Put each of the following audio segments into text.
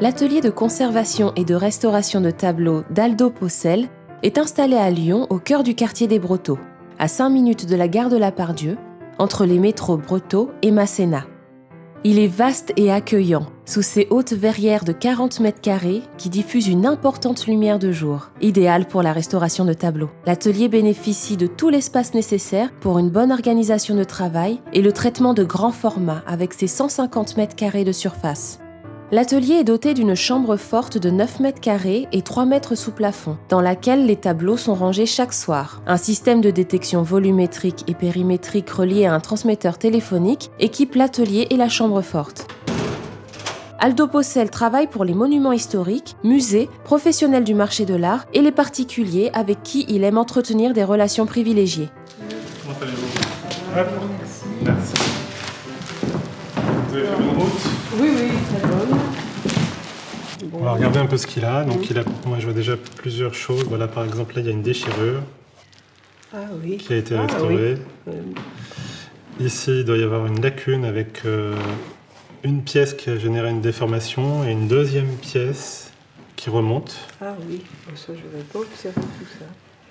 L'atelier de conservation et de restauration de tableaux d'Aldo Pocel est installé à Lyon, au cœur du quartier des Brotteaux, à 5 minutes de la gare de la Part-Dieu, entre les métros Brotteaux et Masséna. Il est vaste et accueillant, sous ses hautes verrières de 40 mètres carrés qui diffusent une importante lumière de jour, idéale pour la restauration de tableaux. L'atelier bénéficie de tout l'espace nécessaire pour une bonne organisation de travail et le traitement de grand format avec ses 150 mètres carrés de surface. L'atelier est doté d'une chambre forte de 9 mètres carrés et 3 mètres sous plafond, dans laquelle les tableaux sont rangés chaque soir. Un système de détection volumétrique et périmétrique relié à un transmetteur téléphonique équipe l'atelier et la chambre forte. Aldo Pocel travaille pour les monuments historiques, musées, professionnels du marché de l'art et les particuliers avec qui il aime entretenir des relations privilégiées. Comment allez-vous? Hop. Merci. Vous avez fait une route? Oui, très bonne. On va regarder un peu ce qu'il a. Donc, moi, je vois déjà plusieurs choses. Voilà, par exemple, là, il y a une déchirure qui a été restaurée. Ici, il doit y avoir une lacune avec une pièce qui a généré une déformation et une deuxième pièce qui remonte. Ah oui, ça, je n'avais pas observé tout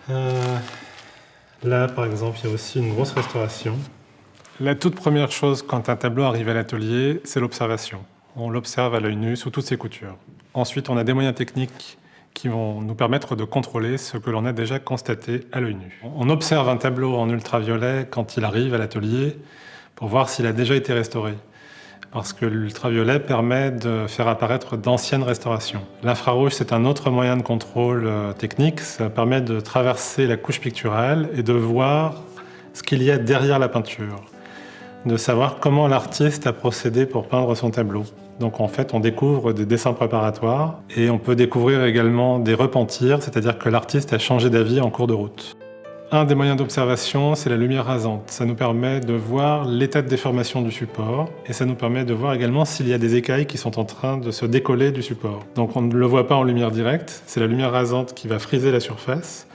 ça. Là, par exemple, il y a aussi une grosse restauration. La toute première chose quand un tableau arrive à l'atelier, c'est l'observation. On l'observe à l'œil nu sous toutes ses coutures. Ensuite, on a des moyens techniques qui vont nous permettre de contrôler ce que l'on a déjà constaté à l'œil nu. On observe un tableau en ultraviolet quand il arrive à l'atelier pour voir s'il a déjà été restauré. Parce que l'ultraviolet permet de faire apparaître d'anciennes restaurations. L'infrarouge, c'est un autre moyen de contrôle technique. Ça permet de traverser la couche picturale et de voir ce qu'il y a derrière la peinture, de savoir comment l'artiste a procédé pour peindre son tableau. Donc en fait, on découvre des dessins préparatoires et on peut découvrir également des repentirs, c'est-à-dire que l'artiste a changé d'avis en cours de route. Un des moyens d'observation, c'est la lumière rasante. Ça nous permet de voir l'état de déformation du support et ça nous permet de voir également s'il y a des écailles qui sont en train de se décoller du support. Donc on ne le voit pas en lumière directe, c'est la lumière rasante qui va friser la surface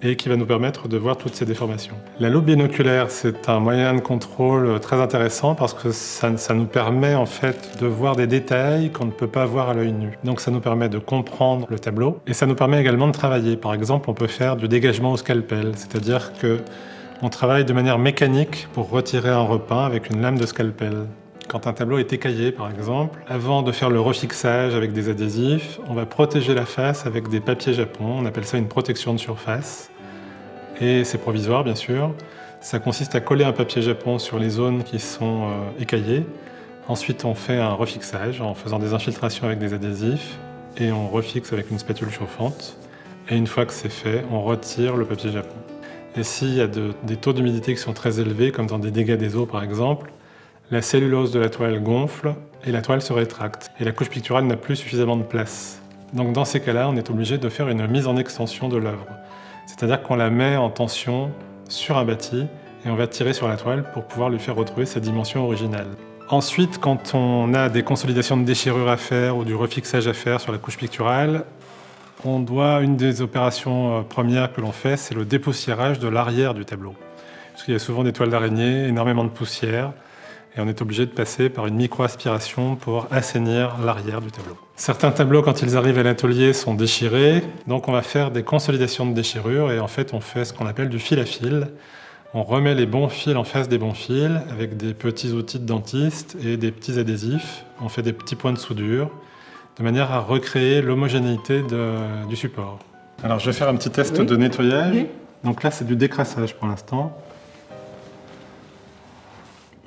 et qui va nous permettre de voir toutes ces déformations. La loupe binoculaire, c'est un moyen de contrôle très intéressant parce que ça nous permet en fait de voir des détails qu'on ne peut pas voir à l'œil nu. Donc ça nous permet de comprendre le tableau et ça nous permet également de travailler. Par exemple, on peut faire du dégagement au scalpel, c'est-à-dire qu'on travaille de manière mécanique pour retirer un repeint avec une lame de scalpel. Quand un tableau est écaillé, par exemple, avant de faire le refixage avec des adhésifs, on va protéger la face avec des papiers japon. On appelle ça une protection de surface. Et c'est provisoire, bien sûr. Ça consiste à coller un papier japon sur les zones qui sont écaillées. Ensuite, on fait un refixage en faisant des infiltrations avec des adhésifs et on refixe avec une spatule chauffante. Et une fois que c'est fait, on retire le papier japon. Et s'il y a des taux d'humidité qui sont très élevés, comme dans des dégâts des eaux par exemple, la cellulose de la toile gonfle et la toile se rétracte. Et la couche picturale n'a plus suffisamment de place. Donc dans ces cas-là, on est obligé de faire une mise en extension de l'œuvre. C'est-à-dire qu'on la met en tension sur un bâti et on va tirer sur la toile pour pouvoir lui faire retrouver sa dimension originale. Ensuite, quand on a des consolidations de déchirure à faire ou du refixage à faire sur la couche picturale, une des opérations premières que l'on fait, c'est le dépoussiérage de l'arrière du tableau. Parce qu'il y a souvent des toiles d'araignée, énormément de poussière, et on est obligé de passer par une micro-aspiration pour assainir l'arrière du tableau. Certains tableaux, quand ils arrivent à l'atelier, sont déchirés, donc on va faire des consolidations de déchirure, et en fait on fait ce qu'on appelle du fil à fil. On remet les bons fils en face des bons fils, avec des petits outils de dentiste et des petits adhésifs. On fait des petits points de soudure, de manière à recréer l'homogénéité du support. Alors je vais faire un petit test de nettoyage. Donc là c'est du décrassage pour l'instant.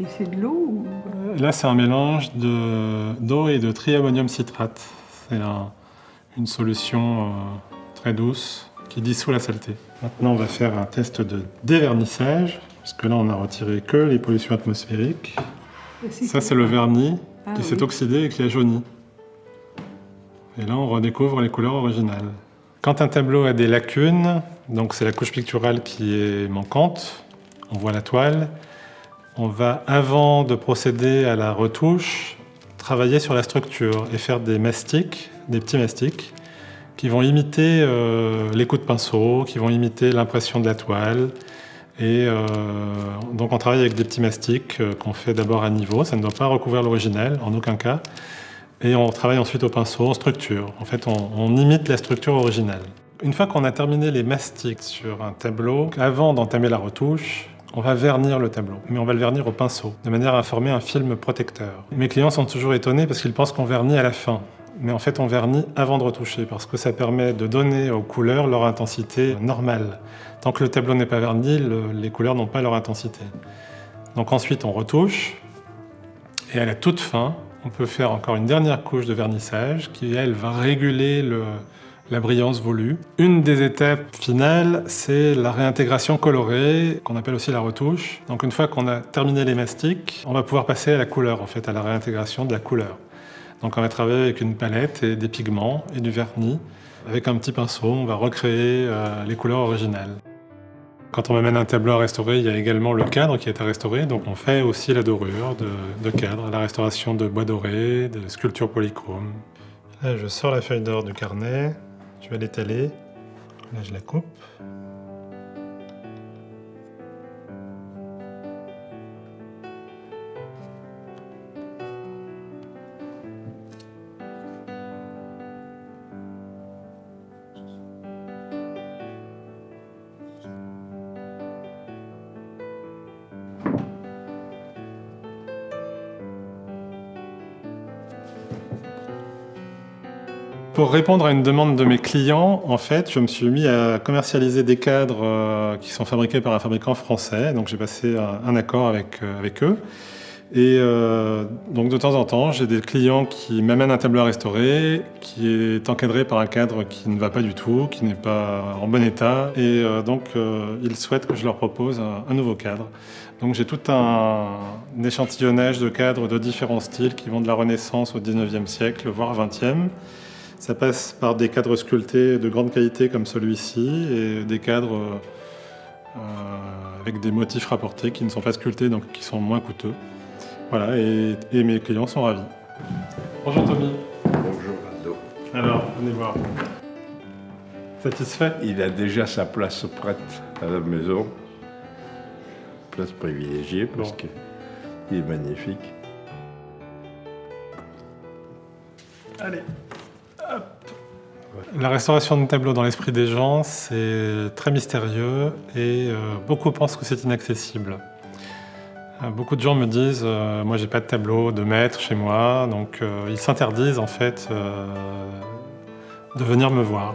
Et c'est de l'eau ou... Là, c'est un mélange d'eau et de triammonium citrate. C'est une solution très douce qui dissout la saleté. Maintenant, on va faire un test de dévernissage, parce que là, on n'a retiré que les pollutions atmosphériques. Ça, c'est le vernis qui s'est oxydé et qui a jauni. Et là, on redécouvre les couleurs originales. Quand un tableau a des lacunes, donc c'est la couche picturale qui est manquante, on voit la toile. On va, avant de procéder à la retouche, travailler sur la structure et faire des mastiques, des petits mastiques, qui vont imiter les coups de pinceau, qui vont imiter l'impression de la toile. Et donc on travaille avec des petits mastiques qu'on fait d'abord à niveau. Ça ne doit pas recouvrir l'original, en aucun cas. Et on travaille ensuite au pinceau, en structure. En fait, on imite la structure originale. Une fois qu'on a terminé les mastiques sur un tableau, avant d'entamer la retouche, on va vernir le tableau. Mais on va le vernir au pinceau, de manière à former un film protecteur. Mes clients sont toujours étonnés parce qu'ils pensent qu'on vernit à la fin. Mais en fait, on vernit avant de retoucher, parce que ça permet de donner aux couleurs leur intensité normale. Tant que le tableau n'est pas verni, les couleurs n'ont pas leur intensité. Donc ensuite, on retouche, et à la toute fin, on peut faire encore une dernière couche de vernissage qui, elle, va réguler la brillance voulue. Une des étapes finales, c'est la réintégration colorée, qu'on appelle aussi la retouche. Donc une fois qu'on a terminé les mastiques, on va pouvoir passer à la couleur, en fait, à la réintégration de la couleur. Donc on va travailler avec une palette et des pigments et du vernis. Avec un petit pinceau, on va recréer les couleurs originales. Quand on m'amène un tableau à restaurer, il y a également le cadre qui est à restaurer. Donc on fait aussi la dorure de cadre, la restauration de bois doré, de sculpture polychrome. Là, je sors la feuille d'or du carnet, je vais l'étaler. Là, je la coupe. Pour répondre à une demande de mes clients, en fait, je me suis mis à commercialiser des cadres qui sont fabriqués par un fabricant français. Donc j'ai passé un accord avec eux. Et donc de temps en temps, j'ai des clients qui m'amènent un tableau à restaurer, qui est encadré par un cadre qui ne va pas du tout, qui n'est pas en bon état. Et donc ils souhaitent que je leur propose un nouveau cadre. Donc j'ai tout un échantillonnage de cadres de différents styles qui vont de la Renaissance au 19e siècle, voire 20e. Ça passe par des cadres sculptés de grande qualité comme celui-ci et des cadres avec des motifs rapportés qui ne sont pas sculptés, donc qui sont moins coûteux. Voilà, et mes clients sont ravis. Bonjour Tommy. Bonjour Aldo. Alors, venez voir. Satisfait? Il a déjà sa place prête à la maison. Place privilégiée parce qu'il est magnifique. Allez. La restauration de tableaux dans l'esprit des gens, c'est très mystérieux et beaucoup pensent que c'est inaccessible. Beaucoup de gens me disent moi j'ai pas de tableau de maître chez moi, donc ils s'interdisent en fait de venir me voir.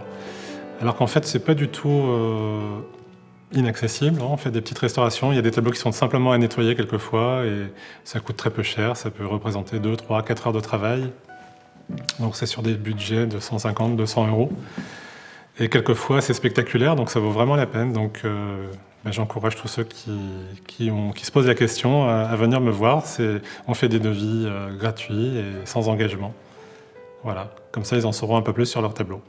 Alors qu'en fait c'est pas du tout inaccessible, on fait des petites restaurations, il y a des tableaux qui sont simplement à nettoyer quelquefois et ça coûte très peu cher, ça peut représenter 2, 3, 4 heures de travail. Donc c'est sur des budgets de 150, 200 euros. Et quelquefois c'est spectaculaire, donc ça vaut vraiment la peine. Donc j'encourage tous ceux qui se posent la question à venir me voir. On fait des devis gratuits et sans engagement. Voilà, comme ça ils en sauront un peu plus sur leur tableau.